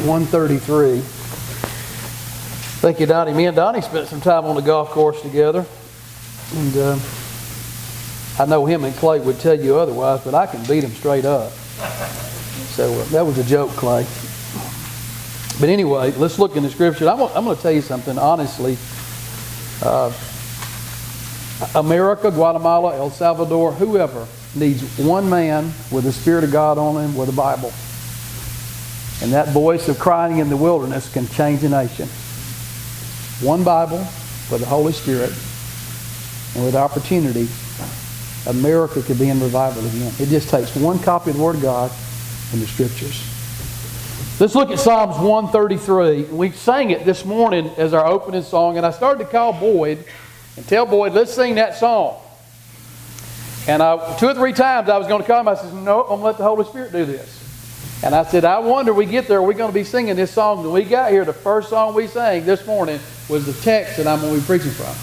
133. Thank you, Donnie. Me and Donnie spent some time on the golf course together. And I know him and Clay would tell you otherwise, but I can beat him straight up. So that was a joke, Clay. But anyway, let's look in the Scripture. I'm going to tell you something, honestly. America, Guatemala, El Salvador, whoever needs one man with the Spirit of God on him with a Bible. And that voice of crying in the wilderness can change a nation. One Bible with the Holy Spirit and with opportunity, America could be in revival again. It just takes one copy of the Word of God in the Scriptures. Let's look at Psalms 133. We sang it this morning as our opening song, and I started to call Boyd and tell Boyd, let's sing that song. And 2 or 3 times I was going to call him. I said, no, I'm going to let the Holy Spirit do this. And I said, I wonder we get there, we're going to be singing this song. When we got here, the first song we sang this morning was the text that I'm going to be preaching from.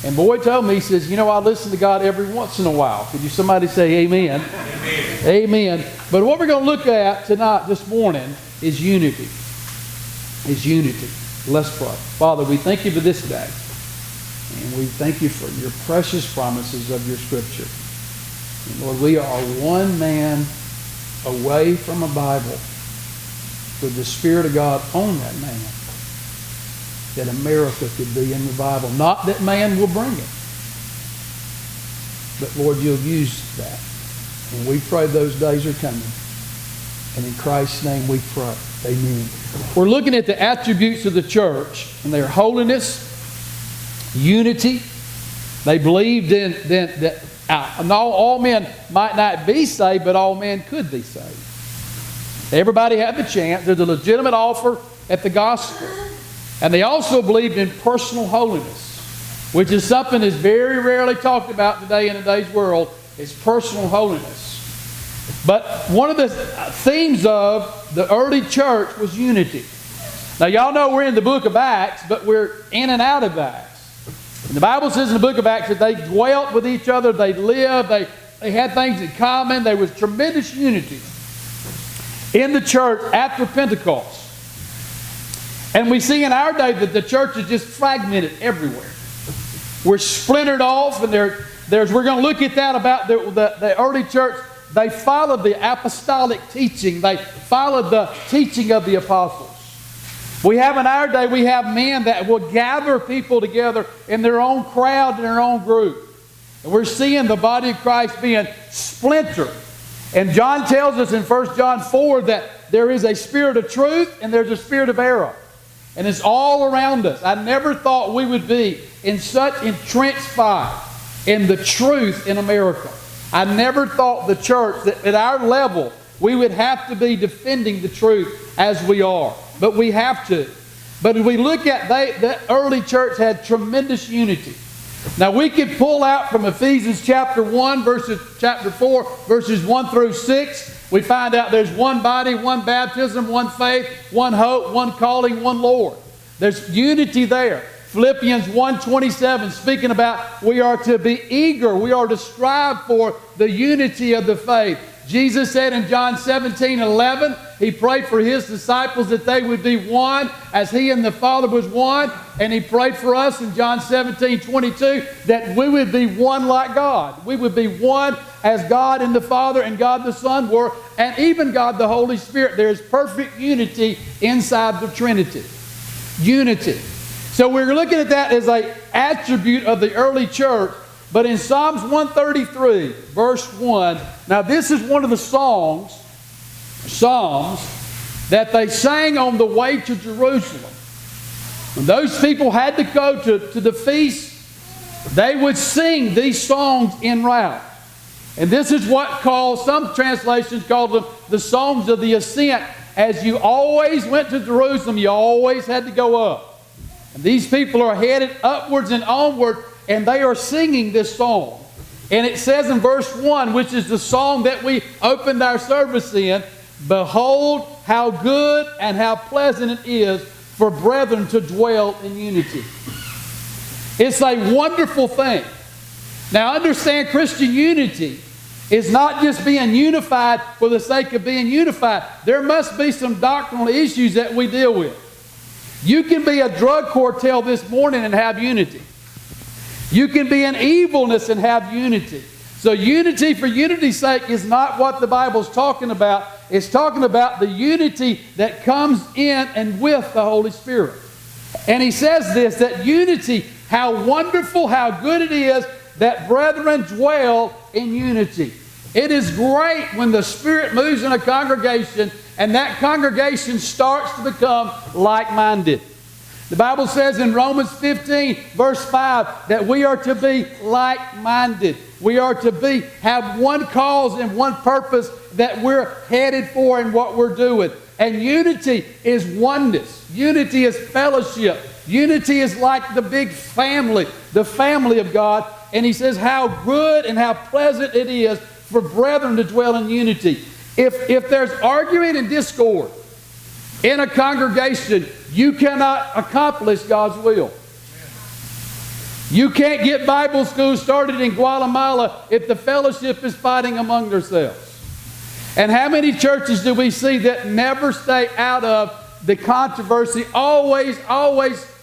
And Boyd told me, he says, you know, I listen to God every once in a while. Could you somebody say amen? Amen. Amen. But what we're going to look at tonight, this morning, is unity. Is unity. Let's pray. Father, we thank you for this day. And we thank you for your precious promises of your Scripture. And Lord, we are one man away from a Bible with the Spirit of God on that man, that America could be in revival. Not that man will bring it, but Lord, you'll use that. And we pray those days are coming. And in Christ's name we pray. Amen. We're looking at the attributes of the church, and they're holiness, unity. They believed in that all men might not be saved, but all men could be saved. Everybody had the chance. There's a legitimate offer at the gospel. And they also believed in personal holiness, which is something that's very rarely talked about today in today's world, is personal holiness. But one of the themes of the early church was unity. Now y'all know we're in the book of Acts, but we're in and out of Acts. And the Bible says in the book of Acts that they dwelt with each other, they lived, they had things in common. There was tremendous unity in the church after Pentecost. And we see in our day that the church is just fragmented everywhere. We're splintered off, and we're going to look at that about the early church. They followed the apostolic teaching. They followed the teaching of the apostles. We have in our day, we have men that will gather people together in their own crowd, in their own group. And we're seeing the body of Christ being splintered. And John tells us in 1 John 4 that there is a spirit of truth and there's a spirit of error. And it's all around us. I never thought we would be in such entrenched fight in the truth in America. I never thought the church, that at our level, we would have to be defending the truth as we are. But we have to. But if we look at that early church had tremendous unity. Now we could pull out from Ephesians chapter 1, chapter 4, verses 1 through 6. We find out there's one body, one baptism, one faith, one hope, one calling, one Lord. There's unity there. Philippians 1:27, speaking about we are to be eager, we are to strive for the unity of the faith. Jesus said in John 17:11, He prayed for His disciples that they would be one as He and the Father was one. And He prayed for us in John 17:22 that we would be one like God. We would be one as God and the Father and God the Son were, and even God the Holy Spirit. There is perfect unity inside the Trinity. Unity. So we're looking at that as an attribute of the early church. But in Psalms 133, verse 1, now this is one of the Psalms that they sang on the way to Jerusalem. When those people had to go to the feast, they would sing these songs en route. And this is what some translations call them the songs of the ascent. As you always went to Jerusalem, you always had to go up. And these people are headed upwards and onward, and they are singing this song. And it says in verse 1, which is the song that we opened our service in, behold how good and how pleasant it is for brethren to dwell in unity. It's a wonderful thing. Now understand, Christian unity is not just being unified for the sake of being unified. There must be some doctrinal issues that we deal with. You can be a drug cartel this morning and have unity. You can be in evilness and have unity. So unity for unity's sake is not what the Bible's talking about. It's talking about the unity that comes in and with the Holy Spirit. And he says this, that unity, how wonderful, how good it is that brethren dwell in unity. It is great when the Spirit moves in a congregation and that congregation starts to become like-minded. The Bible says in Romans 15, verse 5, that we are to be like-minded. We are to have one cause and one purpose that we're headed for in what we're doing. And unity is oneness. Unity is fellowship. Unity is like the big family, the family of God. And he says how good and how pleasant it is for brethren to dwell in unity. If there's arguing and discord in a congregation, you cannot accomplish God's will. You can't get Bible school started in Guatemala if the fellowship is fighting among themselves. And how many churches do we see that never stay out of the controversy? Always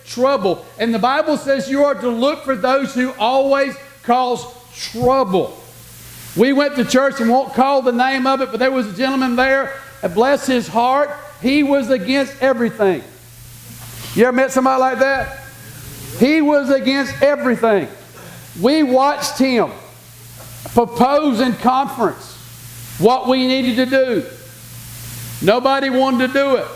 trouble. And the Bible says you are to look for those who always cause trouble. We went to church and won't call the name of it, but there was a gentleman there, bless his heart, he was against everything. You ever met somebody like that? He was against everything. We watched him propose in conference what we needed to do. Nobody wanted to do it.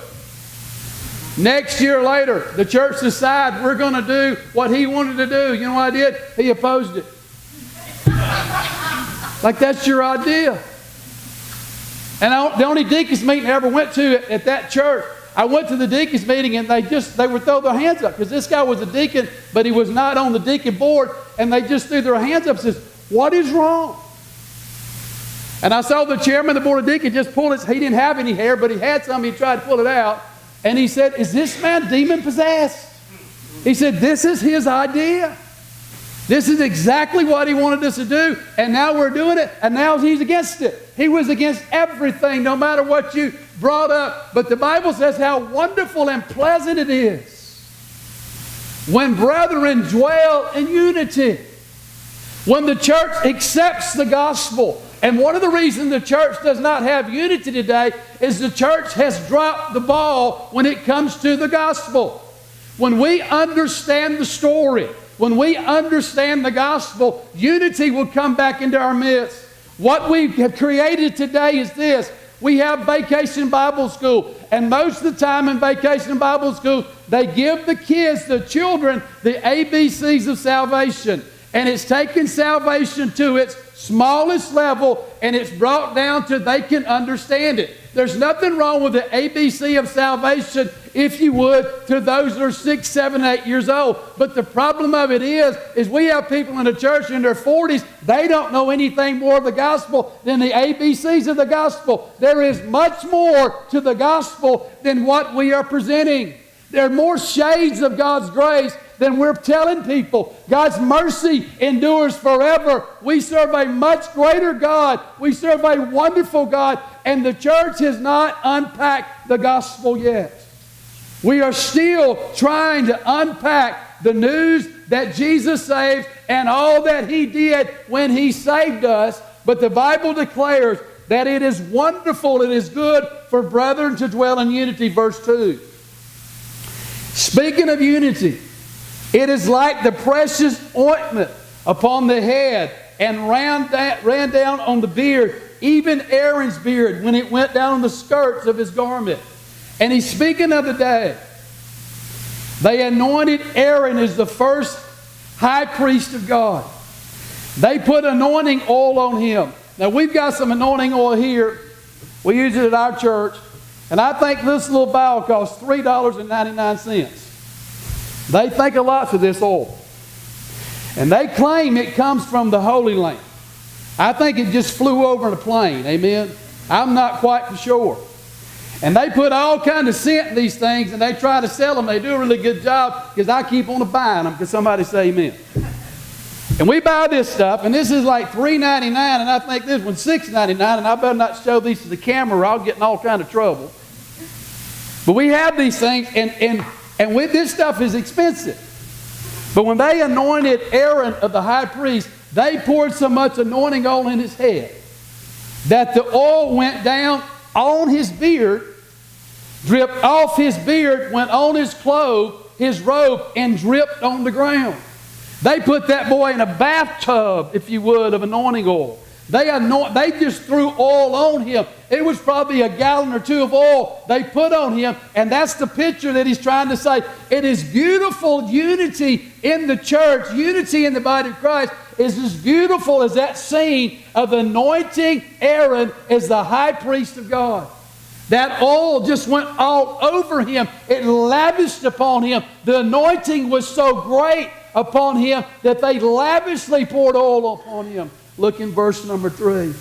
Next year later, the church decided we're going to do what he wanted to do. You know what I did? He opposed it. Like, that's your idea. And the only deacons meeting I ever went to at that church, I went to the deacons meeting and they would throw their hands up because this guy was a deacon, but he was not on the deacon board, and they just threw their hands up and says, "What is wrong?" And I saw the chairman of the board of deacons just pull he didn't have any hair, but he had some. He tried to pull it out. And he said, "Is this man demon possessed?" He said, "This is his idea. This is exactly what he wanted us to do, and now we're doing it, and now he's against it." He was against everything, no matter what you brought up. But the Bible says how wonderful and pleasant it is when brethren dwell in unity, when the church accepts the gospel. And one of the reasons the church does not have unity today is the church has dropped the ball when it comes to the gospel. When we understand the story, when we understand the gospel, unity will come back into our midst. What we have created today is this. We have Vacation Bible School, and most of the time in Vacation Bible School, they give the kids, the children, the ABCs of salvation. And it's taken salvation to its smallest level, and it's brought down to they can understand it. There's nothing wrong with the ABC of salvation, if you would, to those that are 6, 7, 8 years old. But the problem of it is we have people in the church in their 40s, they don't know anything more of the gospel than the ABCs of the gospel. There is much more to the gospel than what we are presenting. There are more shades of God's grace than we're telling people. God's mercy endures forever. We serve a much greater God. We serve a wonderful God. And the church has not unpacked the gospel yet. We are still trying to unpack the news that Jesus saved and all that He did when He saved us. But the Bible declares that it is wonderful, it is good for brethren to dwell in unity. Verse 2. Speaking of unity, it is like the precious ointment upon the head and ran down on the beard, even Aaron's beard, when it went down on the skirts of his garment. And he's speaking of the day. They anointed Aaron as the first high priest of God. They put anointing oil on him. Now we've got some anointing oil here. We use it at our church. And I think this little vial costs $3.99. They think a lot for this oil. And they claim it comes from the Holy Land. I think it just flew over in a plane. Amen? I'm not quite for sure. And they put all kind of scent in these things, and they try to sell them. They do a really good job because I keep on buying them. Because somebody say amen. And we buy this stuff, and this is like $3.99, and I think this one's $6.99, and I better not show these to the camera or I'll get in all kind of trouble. But we have these things, and with this stuff is expensive. But when they anointed Aaron of the high priest, they poured so much anointing oil in his head that the oil went down on his beard, dripped off his beard, went on his clothes, his robe, and dripped on the ground. They put that boy in a bathtub, if you would, of anointing oil. They just threw oil on him. It was probably a gallon or two of oil they put on him, and that's the picture that he's trying to say. It is beautiful unity in the church, unity in the body of Christ is as beautiful as that scene of anointing Aaron as the high priest of God. That oil just went all over him. It lavished upon him. The anointing was so great upon him that they lavishly poured oil upon him. Look in verse number 3.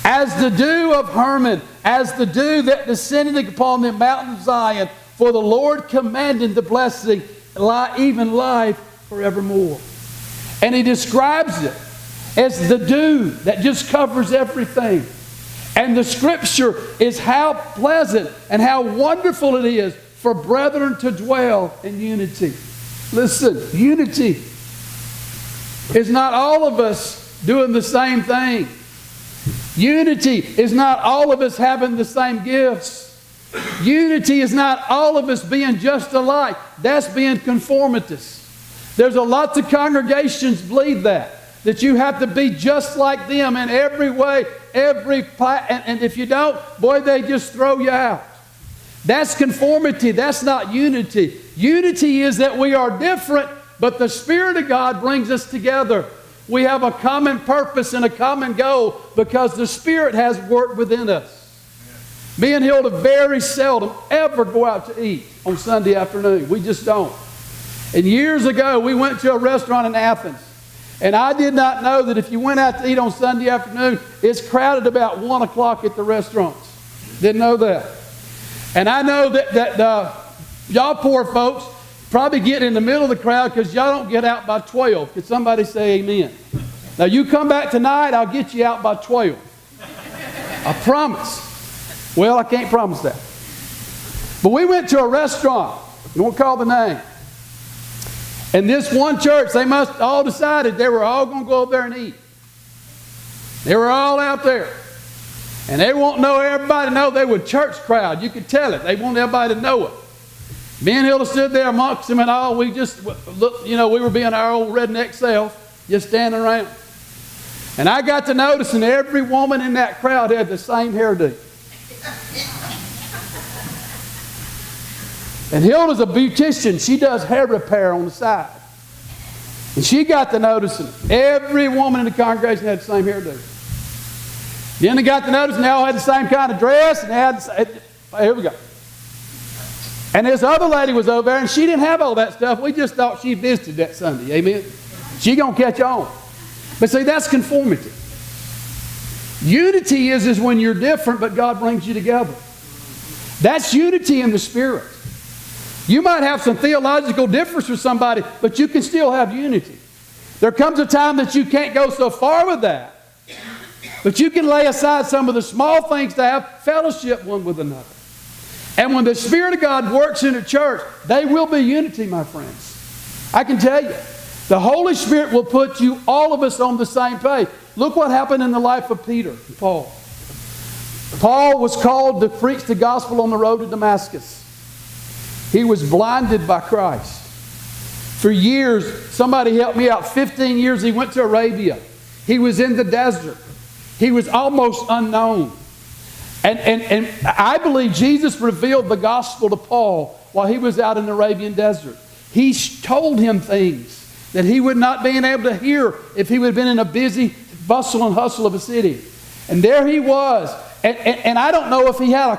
As the dew of Hermon, as the dew that descended upon the mountain of Zion, for the Lord commanded the blessing, even life forevermore. And he describes it as the dew that just covers everything. And the scripture is how pleasant and how wonderful it is for brethren to dwell in unity. Listen, unity is not all of us doing the same thing. Unity is not all of us having the same gifts. Unity is not all of us being just alike. That's being conformitous. There's a lot of congregations believe that you have to be just like them in every way, and if you don't, boy, they just throw you out. That's conformity. That's not unity. Unity is that we are different, but the Spirit of God brings us together. We have a common purpose and a common goal because the Spirit has worked within us. Me and Hilda very seldom ever go out to eat on Sunday afternoon. We just don't. And years ago, we went to a restaurant in Athens. And I did not know that if you went out to eat on Sunday afternoon, it's crowded about 1 o'clock at the restaurants. Didn't know that. And I know that y'all poor folks probably get in the middle of the crowd because y'all don't get out by 12. Could somebody say amen? Now you come back tonight, I'll get you out by 12. I promise. Well, I can't promise that. But we went to a restaurant. You won't call the name. And this one church, they must all decided they were all going to go over there and eat. They were all out there. And they won't know everybody to know they were a church crowd. You could tell it. They want everybody to know it. Me and Hilda stood there amongst them and all. We just looked, we were being our old redneck self, just standing around. And I got to noticing every woman in that crowd had the same hairdo. And Hilda's a beautician. She does hair repair on the side. And she got to noticing every woman in the congregation had the same hairdo. Then they got to noticing they all had the same kind of dress. And they had here we go. And this other lady was over there, and she didn't have all that stuff. We just thought she visited that Sunday. Amen? She going to catch on. But see, that's conformity. Unity is when you're different, but God brings you together. That's unity in the Spirit. You might have some theological difference with somebody, but you can still have unity. There comes a time that you can't go so far with that, but you can lay aside some of the small things to have fellowship one with another. And when the Spirit of God works in a church, there will be unity, my friends. I can tell you, the Holy Spirit will put you, all of us, on the same page. Look what happened in the life of Peter and Paul. Paul was called to preach the gospel on the road to Damascus. He was blinded by Christ. For years, somebody helped me out, 15 years he went to Arabia. He was in the desert. He was almost unknown. And I believe Jesus revealed the gospel to Paul while he was out in the Arabian desert. He told him things that he would not be able to hear if he would have been in a busy bustle and hustle of a city. And there he was. And I don't know if he had a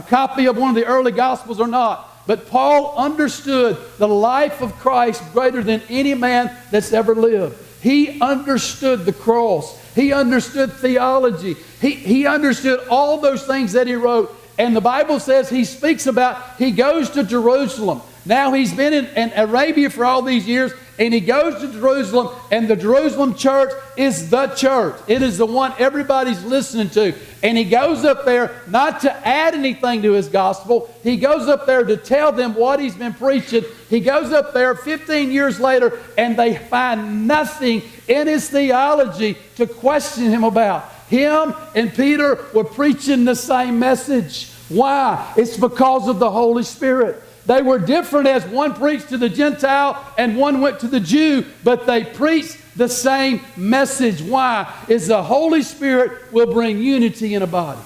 copy of one of the early Gospels or not, but Paul understood the life of Christ greater than any man that's ever lived. He understood the cross. He understood theology. He understood all those things that he wrote. And the Bible says he speaks about, he goes to Jerusalem. Now he's been in Arabia for all these years, and he goes to Jerusalem, and the Jerusalem church is the church. It is the one everybody's listening to. And he goes up there not to add anything to his gospel. He goes up there to tell them what he's been preaching. He goes up there 15 years later, and they find nothing in his theology to question him about. Him and Peter were preaching the same message. Why? It's because of the Holy Spirit. They were different as one preached to the Gentile and one went to the Jew, but they preached the same message. Why? Is the Holy Spirit will bring unity in a body.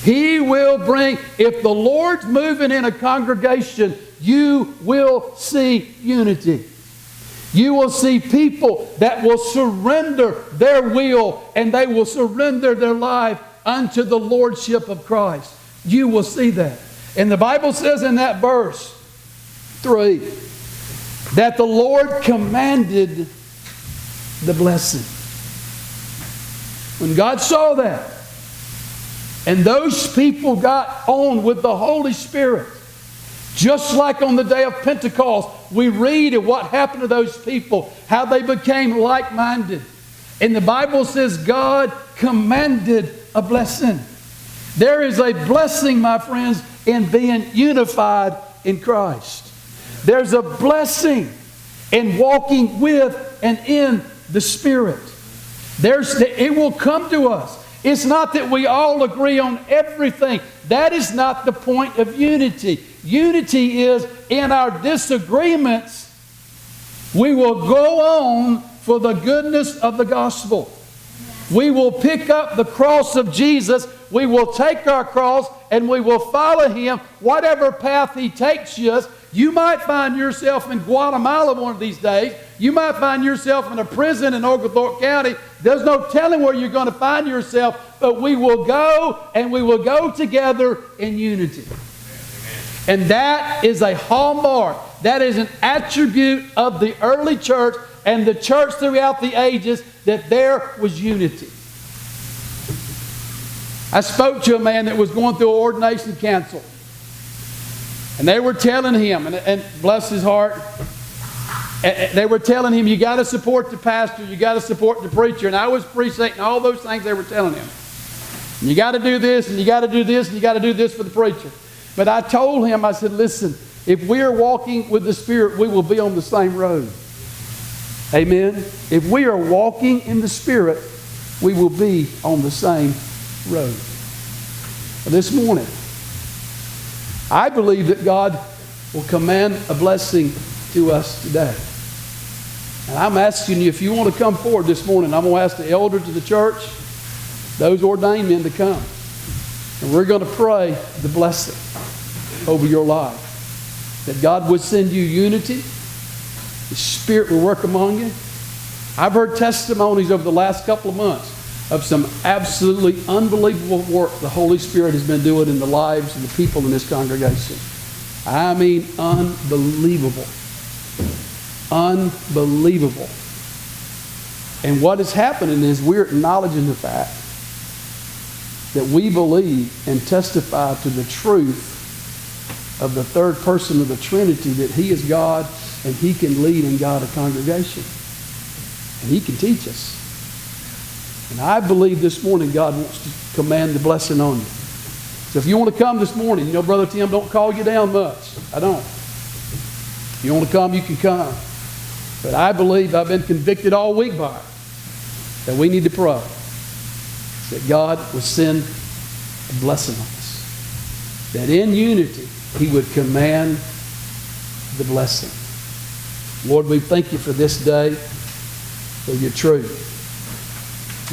He will bring, if the Lord's moving in a congregation, you will see unity. You will see people that will surrender their will and they will surrender their life unto the Lordship of Christ. You will see that. And the Bible says in that verse 3 that the Lord commanded the blessing. When God saw that, and those people got on with the Holy Spirit, just like on the day of Pentecost, we read of what happened to those people, how they became like-minded. And the Bible says God commanded a blessing. There is a blessing, my friends, in being unified in Christ. There's a blessing in walking with and in the Spirit. It will come to us. It's not that we all agree on everything. That is not the point of unity. Unity is in our disagreements, we will go on for the goodness of the gospel. We will pick up the cross of Jesus. We will take our cross and we will follow Him whatever path He takes us. You might find yourself in Guatemala one of these days. You might find yourself in a prison in Oglethorpe County. There's no telling where you're going to find yourself, but we will go and we will go together in unity. And that is a hallmark. That is an attribute of the early church and the church throughout the ages, that there was unity. I spoke to a man that was going through an ordination council. And they were telling him, and bless his heart, they were telling him, you got to support the pastor, you got to support the preacher. And I was appreciating all those things they were telling him. And you got to do this, and you got to do this, and you got to do this for the preacher. But I told him, I said, listen, if we are walking with the Spirit, we will be on the same road. Amen? If we are walking in the Spirit, we will be on the same road. This morning, I believe that God will command a blessing to us today. And I'm asking you, if you want to come forward this morning, I'm going to ask the elders of the church, those ordained men, to come. And we're going to pray the blessing over your life. That God would send you unity. The Spirit will work among you. I've heard testimonies over the last couple of months of some absolutely unbelievable work the Holy Spirit has been doing in the lives of the people in this congregation. I mean, unbelievable. Unbelievable. And what is happening is we're acknowledging the fact that we believe and testify to the truth of the third person of the Trinity, that He is God and He can lead and guide a congregation. And He can teach us. And I believe this morning God wants to command the blessing on you. So if you want to come this morning, you know, Brother Tim, don't call you down much. I don't. If you want to come, you can come. But I believe, I've been convicted all week by it, that we need to pray that God would send a blessing on us. That in unity, He would command the blessing. Lord, we thank You for this day, for Your truth.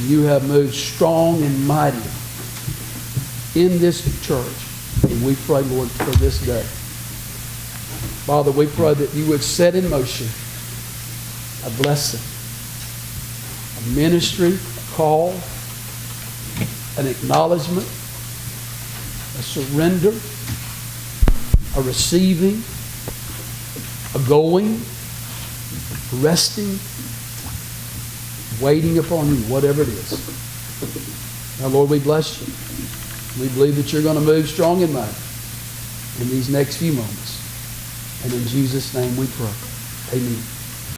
You have moved strong and mighty in this church. And we pray, Lord, for this day. Father, we pray that You would set in motion a blessing, a ministry, a call, an acknowledgement, a surrender, a receiving, a going, resting, waiting upon You, whatever it is. Now, Lord, we bless You. We believe that You're going to move strong and mighty in these next few moments. And in Jesus' name we pray. Amen.